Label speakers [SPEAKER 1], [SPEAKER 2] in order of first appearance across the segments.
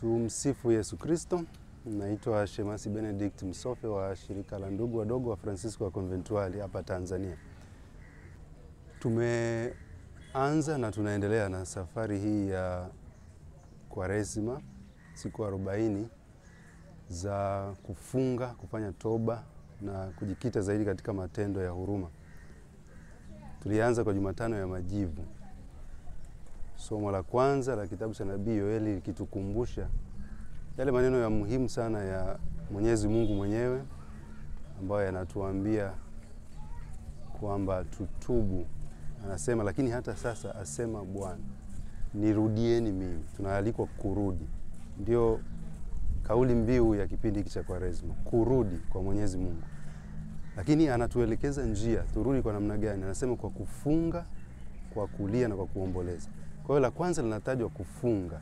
[SPEAKER 1] Tumsifu Yesu Kristo. Naitwa Shemasi Benedict Msofe wa shirika la ndugu wadogo wa Francisco wa Conventuali hapa Tanzania. Tumeanza na tunaendelea na safari hii ya Kwaresima, siku 40 za kufunga, kufanya toba na kujikita zaidi katika matendo ya huruma. Tulianza kwa Jumatano ya Majivu. Somo la kwanza la kitabu cha Nabii Yoeli likitukumbusha yale maneno ya muhimu sana ya Mwenyezi Mungu mwenyewe ambayo yanatuambia kwamba tutubu. Anasema, lakini hata sasa asema Bwana, nirudieni mimi. Tunaalikwa kurudi. Ndio kauli mbiu ya kipindi hiki cha Kwaresima, kurudi kwa Mwenyezi Mungu. Lakini anatuelekeza njia, turudi kwa namna gani? Anasema kwa kufunga, kwa kulia na kwa kuomboleza. Kwa hiyo la kwanza linatajwa kufunga,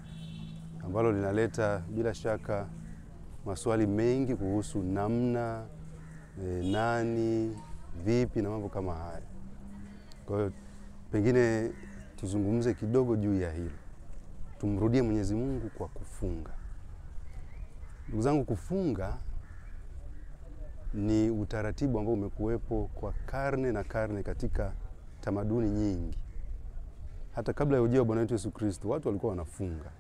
[SPEAKER 1] ambalo linaleta bila shaka maswali mengi kuhusu namna, nani, vipi na mambo kama haya. Kwa hiyo pengine tuzungumze kidogo juu ya hilo. Tumrudie Mwenyezi Mungu kwa kufunga. Ndugu zangu, kufunga ni utaratibu ambao umekuwepo kwa karne na karne katika tamaduni nyingi. Hata kabla ya ujio wa Bwana wetu Yesu Kristo, watu walikuwa wanafunga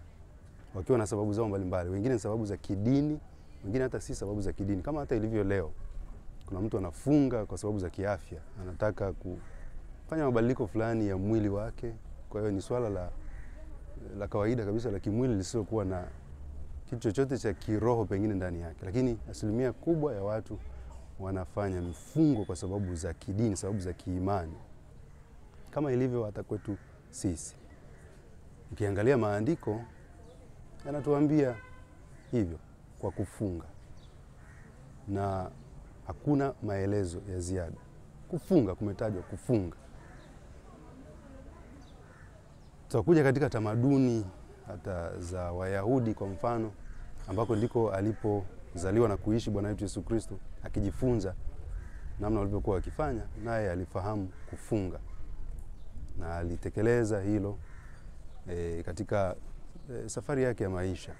[SPEAKER 1] wakiwa na sababu zao mbalimbali. Wengine ni sababu za kidini, wengine hata si sababu za kidini. Kama hata ilivyo leo, kuna mtu anafunga kwa sababu za kiafya, anataka kufanya mabadiliko fulani ya mwili wake. Kwa hiyo ni swala la kawaida kabisa la kimwili lisilokuwa na kitu chochote cha kiroho pengine ndani yake. Lakini asilimia kubwa ya watu wanafanya mifungo kwa sababu za kidini, sababu za kiimani, kama ilivyo hata kwetu sisi. Ukiangalia maandiko yanatuambia hivyo kwa kufunga, na hakuna maelezo ya ziada. Kufunga kumetajwa, kufunga. Tutakuja katika tamaduni hata za Wayahudi kwa mfano, ambako ndiko alipozaliwa na kuishi Bwana wetu Yesu Kristo, akijifunza namna walivyokuwa wakifanya, naye alifahamu kufunga na alitekeleza hilo katika safari yake ya maisha.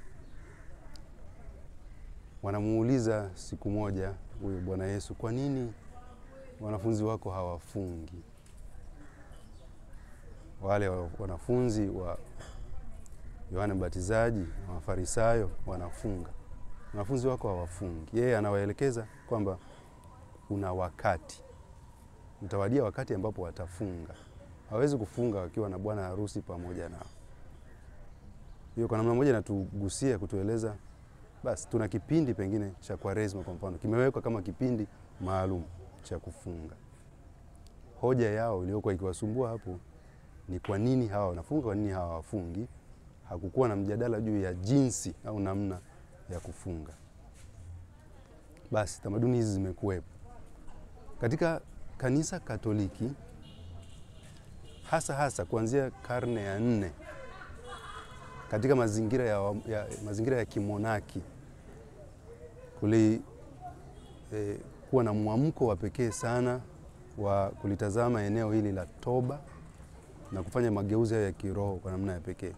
[SPEAKER 1] Wanamuuliza siku moja huyu Bwana Yesu, kwa nini wanafunzi wako hawafungi? Wale wanafunzi wa Yohana Mbatizaji na Mafarisayo wanafunga, wanafunzi wako hawafungi. Yeye anawaelekeza kwamba kuna wakati, mtawadia wakati ambapo watafunga. Hawezi kufunga wakiwa na bwana harusi pamoja nao. Hiyo kwa namna moja natugusia kutueleza, basi tuna kipindi pengine cha Kwaresima kwa mfano, kimewekwa kama kipindi maalum cha kufunga. Hoja yao iliyokuwa ikiwasumbua hapo ni kwa nini hawa wanafunga, kwa nini hawa hawafungi. Hakukuwa na mjadala juu ya jinsi au namna ya kufunga. Basi tamaduni hizi zimekuwepo katika kanisa Katoliki, hasa kuanzia karne ya 4, katika mazingira ya kimonaki. Kuwa na mwamko wa pekee sana wa kulitazama eneo hili la toba na kufanya mageuzi ya kiroho kwa namna ya pekee.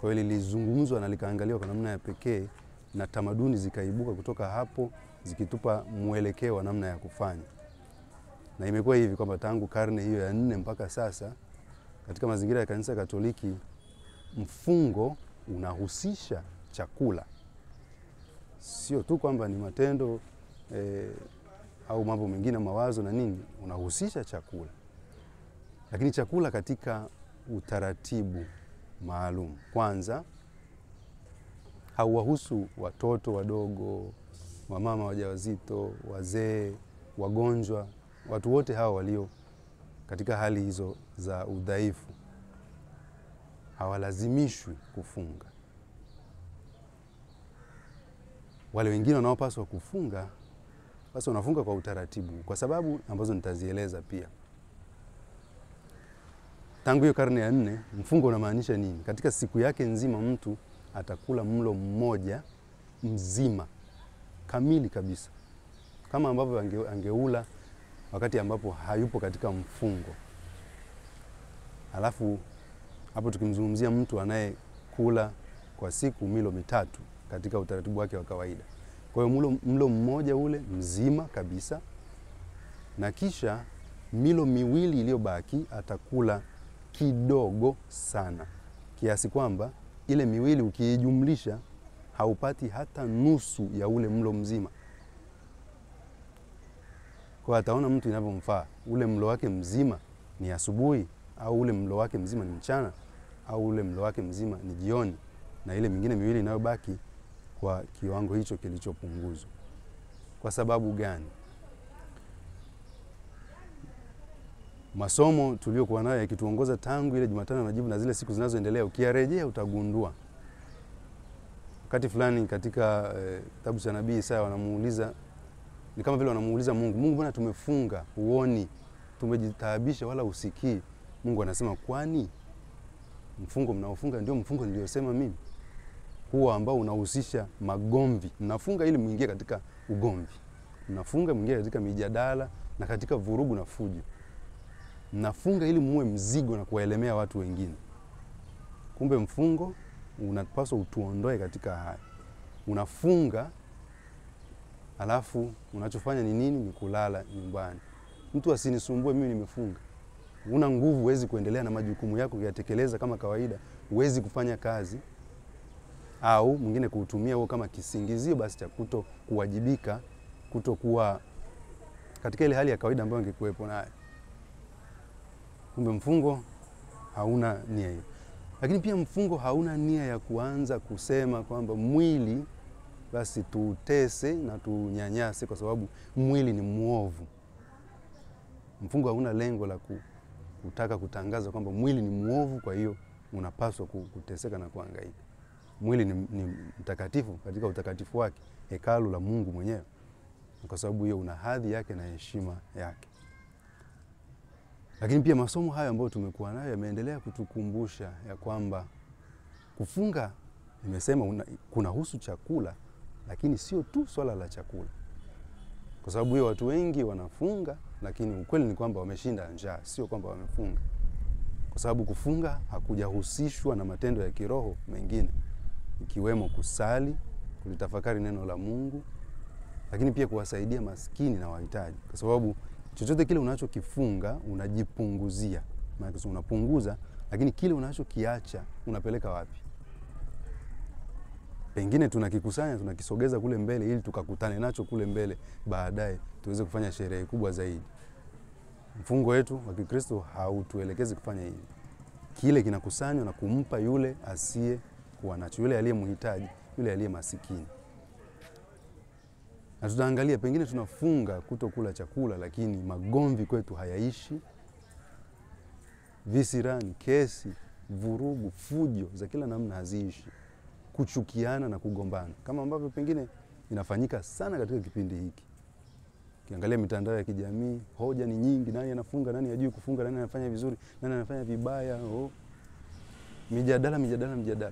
[SPEAKER 1] Kwa hiyo lilizungumzwa na likaangaliwa kwa namna ya pekee, na tamaduni zikaibuka kutoka hapo zikitupa mwelekeo wa namna ya kufanya. Na imekuwa hivi kwamba tangu karne hiyo ya 4 mpaka sasa katika mazingira ya kanisa Katoliki, mfungo unahusisha chakula. Sio tu kwamba ni matendo au mambo mengine, mawazo na nini, unahusisha chakula. Lakini chakula katika utaratibu maalum. Kwanza, hauwahusu watoto wadogo, wamama wajawazito, wazee, wagonjwa, watu wote hao walio katika hali hizo za udhaifu hawalazimishwi kufunga. Wale wengine wanaopaswa kufunga, basi wanafunga kwa utaratibu, kwa sababu ambazo nitazieleza pia. Tangu hiyo karne ya 4, mfungo unamaanisha nini? Katika siku yake nzima mtu atakula mlo mmoja mzima, kamili kabisa, kama ambavyo angeula wakati ambapo hayupo katika mfungo. Alafu hapo tukimzungumzia mtu anayekula kwa siku milo mitatu katika utaratibu wake wa kawaida. Kwa hiyo mlo mmoja ule mzima kabisa, na kisha milo miwili iliyobaki atakula kidogo sana, kiasi kwamba ile miwili ukiijumlisha haupati hata nusu ya ule mlo mzima. Kwa ataona mtu inavyomfaa, ule mlo wake mzima ni asubuhi, au ule mlo wake mzima ni mchana, au ule mlo wake mzima ni jioni, na ile mingine miwili inayobaki kwa kiwango hicho kilichopunguzwa. Kwa sababu gani? Masomo tuliokuwa nayo yakituongoza tangu ile Jumatano ya Majivu na zile siku zinazoendelea, ukiyarejea utagundua wakati fulani katika kitabu cha Nabii Isaya wanamuuliza, ni kama vile wanamuuliza Mungu, mbona tumefunga huoni, tumejitaabisha wala usikii? Mungu anasema, kwani mfungo mnaofunga ndio mfungo niliosema mimi, huo ambao unahusisha magomvi? Mnafunga ili muingie katika ugomvi, mnafunga muingie katika mijadala na katika vurugu na fujo, mnafunga ili muwe mzigo na kuwaelemea watu wengine. Kumbe mfungo unapaswa utuondoe katika haya. Unafunga alafu unachofanya ni nini? Ni kulala nyumbani. Mtu asinisumbue mimi nimefunga. Una nguvu, huwezi kuendelea na majukumu yako kuyatekeleza kama kawaida, huwezi kufanya kazi, au mwingine kuutumia huo kama kisingizio basi cha kuto kuwajibika, kutokuwa katika ile hali ya kawaida ambayo ingekuwepo naye. Kumbe mfungo hauna nia hiyo. Lakini pia mfungo hauna nia ya kuanza kusema kwamba mwili basi tutese na tunyanyase kwa sababu mwili ni muovu. Mfungo hauna lengo la kutaka kutangaza kwamba mwili ni muovu, kwa hiyo unapaswa kuteseka na kuhangaika. Mwili ni mtakatifu katika utakatifu wake, hekalu la Mungu mwenyewe. Kwa sababu hiyo una hadhi yake na heshima yake. Lakini pia masomo haya ambayo tumekuwa nayo yameendelea kutukumbusha ya kwamba kufunga, nimesema kunahusu chakula, lakini sio tu swala la chakula. Kwa sababu hiyo watu wengi wanafunga, lakini ukweli ni kwamba wameshinda njaa, sio kwamba wamefunga. Kwa sababu kufunga hakujahusishwa na matendo ya kiroho mengine, ikiwemo kusali, kulitafakari neno la Mungu, lakini pia kuwasaidia maskini na wahitaji. Kwa sababu chochote kile unachokifunga unajipunguzia. Maana unapunguza, lakini kile unachokiacha unapeleka wapi? Pengine tunakikusanya, tunakisogeza kule mbele ili tukakutane nacho kule mbele baadaye tuweze kufanya sherehe kubwa zaidi. Mfungo wetu wa Kikristo hautuelekezi kufanya hivi. Kile kinakusanywa na kumpa yule asiye kuwa nacho, yule aliyemhitaji, yule aliye masikini. Na tutaangalia pengine tunafunga kutokula chakula, lakini magomvi kwetu hayaishi. Visirani, kesi, vurugu, fujo za kila namna haziishi. Kuchukiana na kugombana, kama ambavyo pengine inafanyika sana katika kipindi hiki. Ukiangalia mitandao ya kijamii, hoja ni nyingi, nani anafunga, nani hajui kufunga, nani anafanya vizuri, nani anafanya vibaya, mijadala.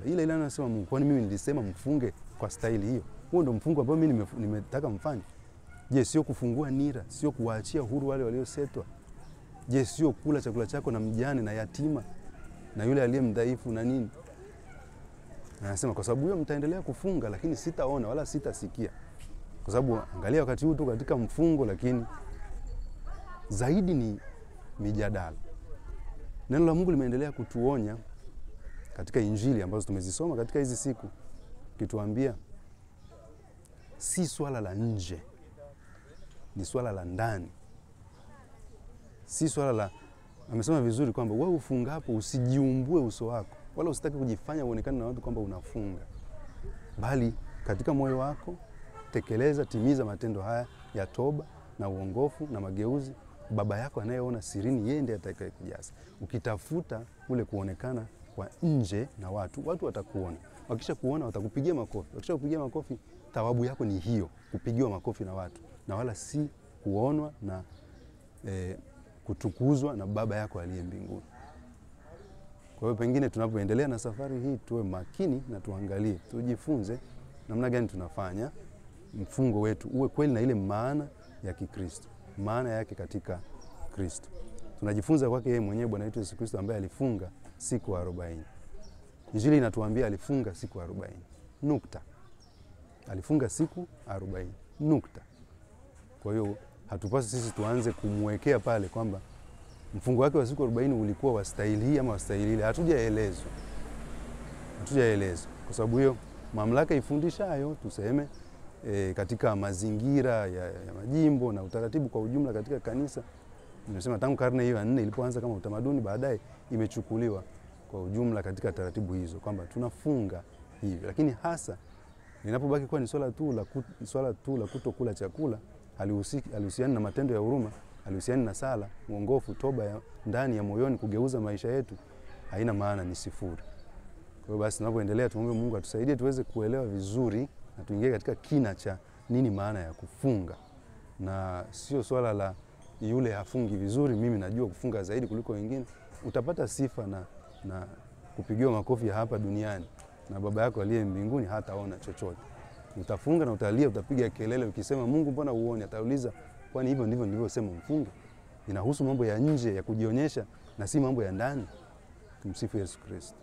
[SPEAKER 1] Ile anasema Mungu, kwani mimi nilisema mfunge kwa staili hiyo? Huo ndio mfungo ambao mimi nimetaka mfanye. Je, sio kufungua nira, sio kuwaachia huru wale waliosetwa? Je, sio kula chakula chako na mjane na yatima na yule aliye mdhaifu na nini? Anasema kwa sababu hiyo mtaendelea kufunga, lakini sitaona wala sitasikia. Kwa sababu angalia wakati huu tu katika mfungo, lakini zaidi ni mijadala. Neno la Mungu limeendelea kutuonya katika Injili ambazo tumezisoma katika hizi siku, kituambia si swala la nje, ni swala la ndani. Si swala la, amesema vizuri kwamba wewe ufungapo usijiumbue uso wako, wala usitaki kujifanya uonekane na watu kwamba unafunga, bali katika moyo wako tekeleza, timiza matendo haya ya toba na uongofu na mageuzi. Baba yako anayeona sirini, yeye ndiye atakayekujaza. Ukitafuta ule kuonekana kwa nje na watu watakuona. Wakisha kuona watakupigia makofi. Wakisha kupigia makofi, thawabu yako ni hiyo, kupigiwa makofi na watu, na wala si kuonwa na kutukuzwa na Baba yako aliye mbinguni. Kwa hiyo pengine tunapoendelea na safari hii tuwe makini na tuangalie, tujifunze namna gani tunafanya mfungo wetu uwe kweli na ile maana ya Kikristo, maana yake katika Kristo. Tunajifunza kwake yeye mwenyewe Bwana wetu Yesu Kristo ambaye alifunga siku 40. Injili inatuambia alifunga siku 40. Nukta. Alifunga siku 40. Nukta. Kwa hiyo hatupasi sisi tuanze kumwekea pale kwamba mfungo wake wa siku 40 ulikuwa wastahili hii ama wastahili ile. Hatujaelezwa. Kwa sababu hiyo mamlaka ifundishayo tuseme katika mazingira ya majimbo na utaratibu kwa ujumla katika kanisa, nimesema tangu karne hiyo ya 4 ilipoanza kama utamaduni, baadaye imechukuliwa kwa ujumla katika taratibu hizo kwamba tunafunga hivi. Lakini hasa linapobaki kuwa ni swala tu la kutokula chakula, halihusiani na matendo ya huruma, halihusiani na sala, uongofu, toba ya ndani ya moyoni, kugeuza maisha yetu, haina maana, ni sifuri. Kwa hiyo basi tunapoendelea tuombe Mungu atusaidie tuweze kuelewa vizuri na tuingie katika kina cha nini maana ya kufunga. Na sio swala la yule hafungi vizuri, mimi najua kufunga zaidi kuliko wengine. Utapata sifa na kupigiwa makofi ya hapa duniani, na baba yako aliye mbinguni hataona chochote. Utafunga na utalia, utapiga kelele ukisema Mungu mbona uone? Atauliza kwani hivyo ndivyo nilivyosema mfunge? Inahusu mambo ya nje ya kujionyesha na si mambo ya ndani. Tumsifu Yesu Kristo.